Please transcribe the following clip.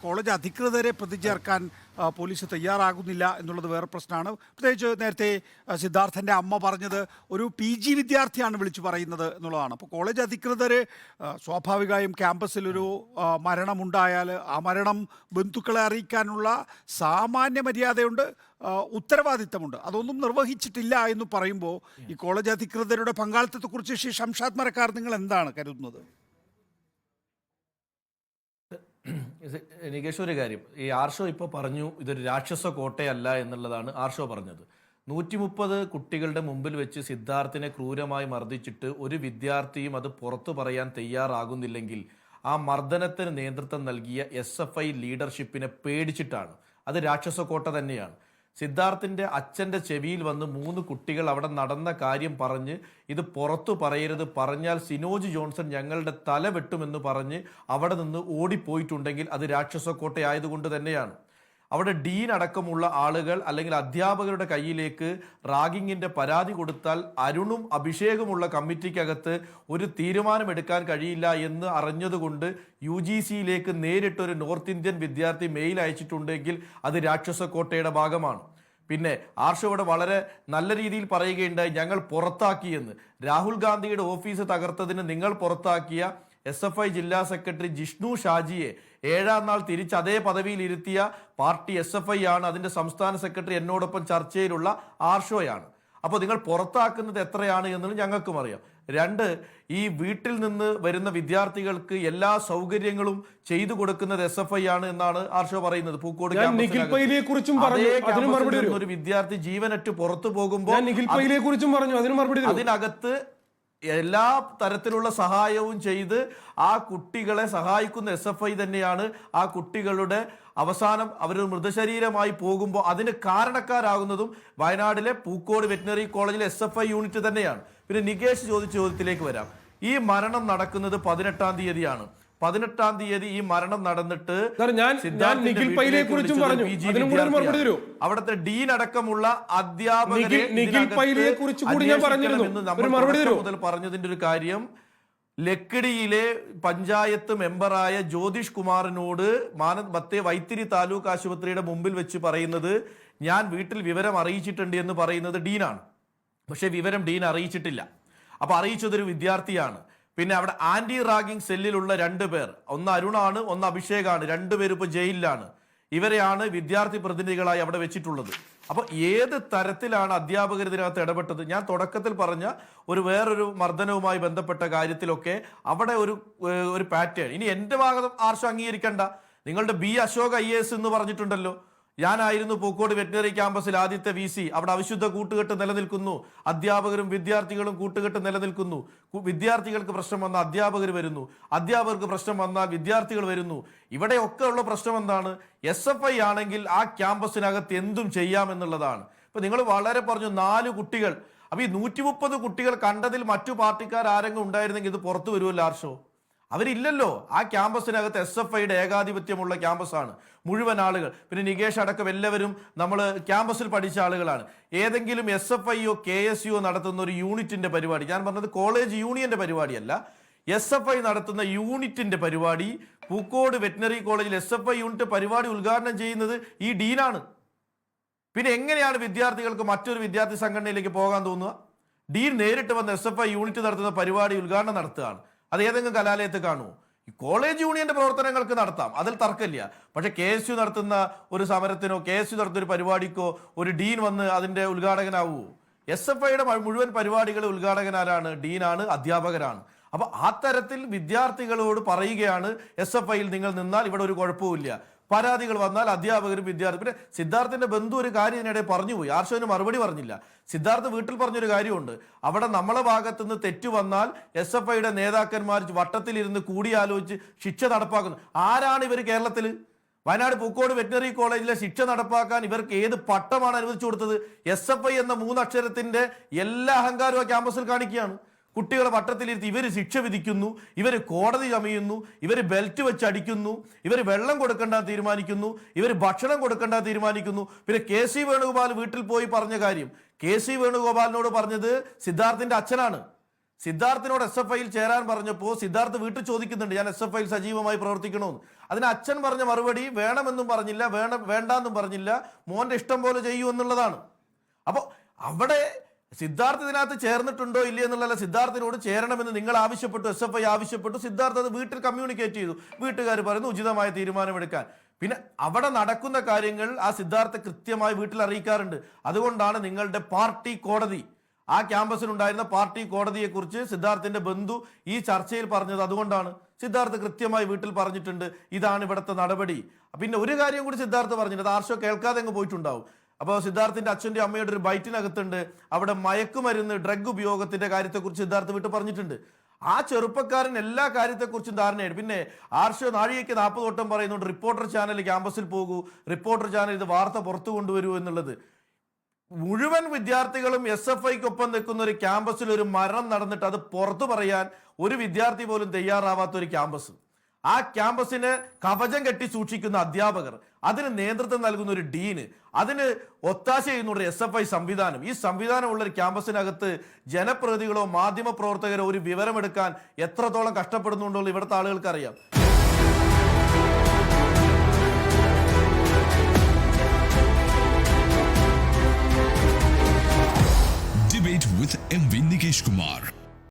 College അധികൃതരെ പ്രതി ചേർക്കാൻ പോലീസ് തയ്യാറാകുന്നില്ല എന്നുള്ളത് വേറെ പ്രശ്നമാണ്. പ്രത്യേകിച്ച് നേരത്തെ സിദ്ധാർത്ഥൻ്റെ അമ്മ പറഞ്ഞത് ഒരു PG വിദ്യാർത്ഥിയാണ് വിളിച്ചു പറയുന്നത് എന്നുള്ളതാണ്. അപ്പോൾ കോളേജ് അധികൃതർ സ്വാഭാവികമായും ക്യാമ്പസിലൊരു മരണമുണ്ടായാൽ ആ മരണം ബന്ധുക്കളെ അറിയിക്കാനുള്ള സാമാന്യ മര്യാദയുണ്ട്, ഉത്തരവാദിത്തമുണ്ട്. അതൊന്നും നിർവഹിച്ചിട്ടില്ല എന്ന് പറയുമ്പോൾ ഈ കോളേജ് അധികൃതരുടെ പങ്കാളിത്തത്തെക്കുറിച്ച് ശ്രീ ഷംഷാദ് മരക്കാർ നിങ്ങൾ എന്താണ് കരുതുന്നത്? നികേഷ്, ഒരു കാര്യം, ഈ ആർഷോ ഇപ്പോൾ പറഞ്ഞു ഇതൊരു രാക്ഷസ കോട്ടയല്ല എന്നുള്ളതാണ് ആർഷോ പറഞ്ഞത്. 130 കുട്ടികളുടെ മുമ്പിൽ വെച്ച് സിദ്ധാർത്ഥിനെ ക്രൂരമായി മർദ്ദിച്ചിട്ട് ഒരു വിദ്യാർത്ഥിയും അത് പുറത്തു പറയാൻ തയ്യാറാകുന്നില്ലെങ്കിൽ ആ മർദ്ദനത്തിന് നേതൃത്വം നൽകിയ SFI ലീഡർഷിപ്പിനെ പേടിച്ചിട്ടാണ്. അത് രാക്ഷസ കോട്ട തന്നെയാണ്. സിദ്ധാർത്ഥിൻ്റെ അച്ഛൻ്റെ ചെവിയിൽ വന്ന് 3 കുട്ടികൾ അവിടെ നടന്ന കാര്യം പറഞ്ഞ് ഇത് പുറത്തു പറയരുത്, പറഞ്ഞാൽ സിനോജ് ജോൺസൺ ഞങ്ങളുടെ തല വെട്ടുമെന്ന് പറഞ്ഞ് അവിടെ നിന്ന് ഓടിപ്പോയിട്ടുണ്ടെങ്കിൽ അത് രാക്ഷസക്കോട്ടയായതുകൊണ്ട് തന്നെയാണ്. അവിടെ ഡീൻ അടക്കമുള്ള ആളുകൾ അല്ലെങ്കിൽ അധ്യാപകരുടെ കയ്യിലേക്ക് റാഗിങ്ങിൻ്റെ പരാതി കൊടുത്താൽ അരുണും അഭിഷേകുമുള്ള കമ്മിറ്റിക്കകത്ത് ഒരു തീരുമാനമെടുക്കാൻ കഴിയില്ല എന്ന് അറിഞ്ഞതുകൊണ്ട് UGCയിലേക്ക് നേരിട്ടൊരു നോർത്ത് ഇന്ത്യൻ വിദ്യാർത്ഥി മെയിൽ അയച്ചിട്ടുണ്ടെങ്കിൽ അത് രാക്ഷസക്കോട്ടയുടെ ഭാഗമാണ്. പിന്നെ ആർഷോയുടെ വളരെ നല്ല രീതിയിൽ പറയുകയുണ്ടായി, ഞങ്ങൾ പുറത്താക്കിയെന്ന്. രാഹുൽ ഗാന്ധിയുടെ ഓഫീസ് തകർത്തതിന് നിങ്ങൾ പുറത്താക്കിയ SFI ജില്ലാ സെക്രട്ടറി ജിഷ്ണു ഷാജിയെ 7-ാം നാൾ തിരിച്ച് അതേ പദവിയിൽ ഇരുത്തിയ പാർട്ടി SFI ആണ്. അതിൻ്റെ സംസ്ഥാന സെക്രട്ടറി എന്നോടൊപ്പം ചർച്ചയിലുള്ള ആർഷോയാണ്. അപ്പോൾ നിങ്ങൾ പുറത്താക്കുന്നത് എത്രയാണ് എന്നുള്ളത് ഞങ്ങൾക്കും അറിയാം. 2, ഈ വീട്ടിൽ നിന്ന് വരുന്ന വിദ്യാർത്ഥികൾക്ക് എല്ലാ സൗകര്യങ്ങളും ചെയ്തു കൊടുക്കുന്നത് SFI ആണ് എന്നാണ് ആർഷോ പറയുന്നത്. പൂക്കോട് ഒരു വിദ്യാർത്ഥി ജീവനറ്റ് പുറത്തു പോകുമ്പോൾ അതിനകത്ത് എല്ലാ തരത്തിലുള്ള സഹായവും ചെയ്ത് ആ കുട്ടികളെ സഹായിക്കുന്ന SFI തന്നെയാണ്. ആ കുട്ടികളുടെ അവസാനം അവർ മൃതശരീരമായി പോകുമ്പോൾ അതിന് കാരണക്കാരാകുന്നതും വയനാട്ടിലെ പൂക്കോട് വെറ്റിനറി കോളേജിലെ SFI യൂണിറ്റ് തന്നെയാണ്. പിന്നെ നികേഷ് ചോദിച്ച ചോദ്യത്തിലേക്ക് വരാം. ഈ മരണം നടക്കുന്നത് 18-ാം തീയതിയാണ്. 18-ാം തീയതി ഈ മരണം നടന്നിട്ട് അവിടുത്തെ ഡീൻ അടക്കമുള്ള അധ്യാപകരെ മുതൽ പറഞ്ഞതിന്റെ ഒരു കാര്യം, ലക്കിടിയിലെ പഞ്ചായത്ത് മെമ്പറായ ജ്യോതിഷ് കുമാറിനോട് വൈത്തിരി താലൂക്ക് ആശുപത്രിയുടെ മുമ്പിൽ വെച്ച് പറയുന്നത് ഞാൻ വീട്ടിൽ വിവരം അറിയിച്ചിട്ടുണ്ട് എന്ന് പറയുന്നത് ഡീനാണ്. പക്ഷെ വിവരം ഡീൻ അറിയിച്ചിട്ടില്ല. അപ്പൊ അറിയിച്ചതൊരു വിദ്യാർത്ഥിയാണ്. പിന്നെ അവിടെ ആന്റി റാഗിംഗ് സെല്ലിലുള്ള 2 പേർ, ഒന്ന് അരുണാണ്, ഒന്ന് അഭിഷേകാണ്. 2 പേർ ഇപ്പോൾ ജയിലിലാണ്. ഇവരെയാണ് വിദ്യാർത്ഥി പ്രതിനിധികളായി അവിടെ വെച്ചിട്ടുള്ളത്. അപ്പോൾ ഏത് തരത്തിലാണ് അധ്യാപകർ ഇതിനകത്ത് ഇടപെട്ടത്? ഞാൻ തുടക്കത്തിൽ പറഞ്ഞ വേറൊരു മർദ്ദനവുമായി ബന്ധപ്പെട്ട കാര്യത്തിലൊക്കെ അവിടെ ഒരു പാറ്റേൺ. ഇനി എൻ്റെ ഭാഗം ആർഷോ അംഗീകരിക്കണ്ട. നിങ്ങളുടെ അശോക് IAS എന്ന് പറഞ്ഞിട്ടുണ്ടല്ലോ. ഞാനായിരുന്നു പൂക്കോട് വെറ്റിനറി ക്യാമ്പസിൽ ആദ്യത്തെ VC. അവിടെ അവിശുദ്ധ കൂട്ടുകെട്ട് നിലനിൽക്കുന്നു. അധ്യാപകരും വിദ്യാർത്ഥികളും കൂട്ടുകെട്ട് നിലനിൽക്കുന്നു. വിദ്യാർത്ഥികൾക്ക് പ്രശ്നം വന്നാൽ അധ്യാപകർ വരുന്നു, അധ്യാപകർക്ക് പ്രശ്നം വന്നാൽ വിദ്യാർത്ഥികൾ വരുന്നു. ഇവിടെയൊക്കെ ഉള്ള പ്രശ്നം എന്താണ്? SFI ആണെങ്കിൽ ആ ക്യാമ്പസിനകത്ത് എന്തും ചെയ്യാമെന്നുള്ളതാണ്. ഇപ്പൊ നിങ്ങൾ വളരെ പറഞ്ഞു 4 കുട്ടികൾ. അപ്പൊ ഈ 130 കുട്ടികൾ കണ്ടതിൽ മറ്റു പാർട്ടിക്കാർ ആരെങ്കിലും ഉണ്ടായിരുന്നെങ്കിൽ ഇത് പുറത്തു വരുമല്ലോ ആർഷോ? അവരില്ലല്ലോ. ആ ക്യാമ്പസിനകത്ത് SFIയുടെ ഏകാധിപത്യമുള്ള ക്യാമ്പസാണ്. മുഴുവൻ ആളുകൾ, പിന്നെ നികേഷ് അടക്കം എല്ലാവരും നമ്മൾ ക്യാമ്പസിൽ പഠിച്ച ആളുകളാണ്. ഏതെങ്കിലും SFIയോ KSUO നടത്തുന്ന ഒരു യൂണിറ്റിന്റെ പരിപാടി, ഞാൻ പറഞ്ഞത് കോളേജ് യൂണിയന്റെ പരിപാടിയല്ല, SFI നടത്തുന്ന യൂണിറ്റിന്റെ പരിപാടി, പൂക്കോട് വെറ്റിനറി കോളേജിൽ SFI യൂണിറ്റ് പരിപാടി ഉദ്ഘാടനം ചെയ്യുന്നത് ഈ ഡീനാണ്. പിന്നെ എങ്ങനെയാണ് വിദ്യാർത്ഥികൾക്ക് മറ്റൊരു വിദ്യാർത്ഥി സംഘടനയിലേക്ക് പോകാൻ തോന്നുക? ഡീൻ നേരിട്ട് വന്ന് SFI യൂണിറ്റ് നടത്തുന്ന പരിപാടി ഉദ്ഘാടനം നടത്തുകയാണ്. അത് ഏതെങ്കിലും കലാലയത്തിൽ കാണുമോ? ഈ കോളേജ് യൂണിയന്റെ പ്രവർത്തനങ്ങൾക്ക് നടത്താം, അതിൽ തർക്കമില്ല. പക്ഷെ KSU നടത്തുന്ന ഒരു സമരത്തിനോ KSU നടത്തുന്ന ഒരു പരിപാടിക്കോ ഒരു ഡീൻ വന്ന് അതിന്റെ ഉദ്ഘാടകനാവുമോ? SFIയുടെ മുഴുവൻ പരിപാടികളുടെ ഉദ്ഘാടകനാരാണ്? ഡീനാണ്, അധ്യാപകരാണ്. അപ്പൊ ആ തരത്തിൽ വിദ്യാർത്ഥികളോട് പറയുകയാണ് SFIയിൽ നിങ്ങൾ നിന്നാൽ ഇവിടെ ഒരു കുഴപ്പമില്ല. പരാതികൾ വന്നാൽ അധ്യാപകരും വിദ്യാർത്ഥി. പിന്നെ സിദ്ധാർത്ഥിന്റെ ബന്ധു ഒരു കാര്യം ഇതിനിടെ പറഞ്ഞുപോയി, ആർഷോന് മറുപടി പറഞ്ഞില്ല. സിദ്ധാർത്ഥ് വീട്ടിൽ പറഞ്ഞൊരു കാര്യമുണ്ട്, അവിടെ നമ്മളെ ഭാഗത്തുനിന്ന് തെറ്റു വന്നാൽ SFIയുടെ നേതാക്കന്മാർ വട്ടത്തിലിരുന്ന് കൂടിയാലോചിച്ച് ശിക്ഷ നടപ്പാക്കുന്നു. ആരാണ് ഇവർ കേരളത്തിൽ? വയനാട് പൂക്കോട് വെറ്റിനറി കോളേജിലെ ശിക്ഷ നടപ്പാക്കാൻ ഇവർക്ക് ഏത് പട്ടമാണ് അനുവദിച്ചു കൊടുത്തത്? SFI എന്ന 3 അക്ഷരത്തിന്റെ എല്ലാ അഹങ്കാരവും ആ ക്യാമ്പസിൽ കാണിക്കുകയാണ്. കുട്ടികളെ വട്ടത്തിലിരുത്തി ഇവർ ശിക്ഷ വിധിക്കുന്നു, ഇവർ കോടതി ചമയുന്നു, ഇവർ ബെൽറ്റ് വെച്ച് അടിക്കുന്നു, ഇവർ വെള്ളം കൊടുക്കേണ്ട തീരുമാനിക്കുന്നു, ഇവർ ഭക്ഷണം കൊടുക്കേണ്ട തീരുമാനിക്കുന്നു. പിന്നെ KC വേണുഗോപാൽ വീട്ടിൽ പോയി പറഞ്ഞ കാര്യം, KC വേണുഗോപാലിനോട് പറഞ്ഞത് സിദ്ധാർത്ഥിന്റെ അച്ഛനാണ്. സിദ്ധാർത്ഥിനോട് SFIയിൽ ചേരാൻ പറഞ്ഞപ്പോൾ സിദ്ധാർത്ഥ് വീട്ടിൽ ചോദിക്കുന്നുണ്ട്, ഞാൻ SFIയിൽ സജീവമായി പ്രവർത്തിക്കണമെന്ന്. അതിന് അച്ഛൻ പറഞ്ഞ മറുപടി വേണമെന്നും പറഞ്ഞില്ല, വേണ്ടാന്നും പറഞ്ഞില്ല, മോന്റെ ഇഷ്ടം പോലെ ചെയ്യൂ എന്നുള്ളതാണ്. അപ്പോൾ അവിടെ സിദ്ധാർത്ഥ് ഇതിനകത്ത് ചേർന്നിട്ടുണ്ടോ ഇല്ല എന്നുള്ളതല്ല, സിദ്ധാർത്ഥിനോട് ചേരണമെന്ന് നിങ്ങൾ ആവശ്യപ്പെട്ടു, SFI ആവശ്യപ്പെട്ടു, സിദ്ധാർത്ഥ് അത് വീട്ടിൽ കമ്മ്യൂണിക്കേറ്റ് ചെയ്തു, വീട്ടുകാർ പറയുന്നു ഉചിതമായ തീരുമാനമെടുക്കാൻ. പിന്നെ അവിടെ നടക്കുന്ന കാര്യങ്ങൾ ആ സിദ്ധാർത്ഥ കൃത്യമായി വീട്ടിൽ അറിയിക്കാറുണ്ട്. അതുകൊണ്ടാണ് നിങ്ങളുടെ പാർട്ടി കോടതി, ആ ക്യാമ്പസിലുണ്ടായിരുന്ന പാർട്ടി കോടതിയെക്കുറിച്ച് സിദ്ധാർത്ഥിന്റെ ബന്ധു ഈ ചർച്ചയിൽ പറഞ്ഞത്. അതുകൊണ്ടാണ് സിദ്ധാർത്ഥ് കൃത്യമായി വീട്ടിൽ പറഞ്ഞിട്ടുണ്ട്, ഇതാണ് ഇവിടുത്തെ നടപടി. പിന്നെ ഒരു കാര്യം കൂടി സിദ്ധാർത്ഥ് പറഞ്ഞിട്ടുണ്ട്, അത് ആർഷോ കേൾക്കാതെ അങ്ങ് പോയിട്ടുണ്ടാവും. അപ്പോൾ സിദ്ധാർത്ഥിന്റെ അച്ഛൻ്റെ അമ്മയുടെ ഒരു ബൈറ്റിനകത്തുണ്ട്, അവിടെ മയക്കുമരുന്ന് ഡ്രഗ് ഉപയോഗത്തിന്റെ കാര്യത്തെക്കുറിച്ച് സിദ്ധാർത്ഥ് വീട്ടിൽ പറഞ്ഞിട്ടുണ്ട്. ആ ചെറുപ്പക്കാരൻ എല്ലാ കാര്യത്തെക്കുറിച്ചും ധാരണയാണ്. പിന്നെ ആർഷോ നാഴികയ്ക്ക് 40 വട്ടം പറയുന്നുണ്ട് റിപ്പോർട്ടർ ചാനൽ ക്യാമ്പസിൽ പോകൂ, റിപ്പോർട്ടർ ചാനൽ ഇത് വാർത്ത പുറത്തു കൊണ്ടുവരൂ എന്നുള്ളത്. മുഴുവൻ വിദ്യാർത്ഥികളും SFIക്കൊപ്പം നിൽക്കുന്ന ഒരു ക്യാമ്പസിൽ ഒരു മരണം നടന്നിട്ട് അത് പുറത്തു പറയാൻ ഒരു വിദ്യാർത്ഥി പോലും തയ്യാറാവാത്ത ഒരു ക്യാമ്പസ്, ആ ക്യാമ്പസിനെ കവചം കെട്ടി സൂക്ഷിക്കുന്ന അധ്യാപകർ, അതിന് നേതൃത്വം നൽകുന്ന ഒരു ഡീന്, അതിന് ഒത്താശ ചെയ്യുന്ന ഒരു SFI സംവിധാനം, ഈ സംവിധാനമുള്ള ഒരു ക്യാമ്പസിനകത്ത് ജനപ്രതിനിധികളോ മാധ്യമ പ്രവർത്തകരോ ഒരു വിവരമെടുക്കാൻ എത്രത്തോളം കഷ്ടപ്പെടുന്നുണ്ടോ ഇവിടുത്തെ ആളുകൾക്ക് അറിയാം.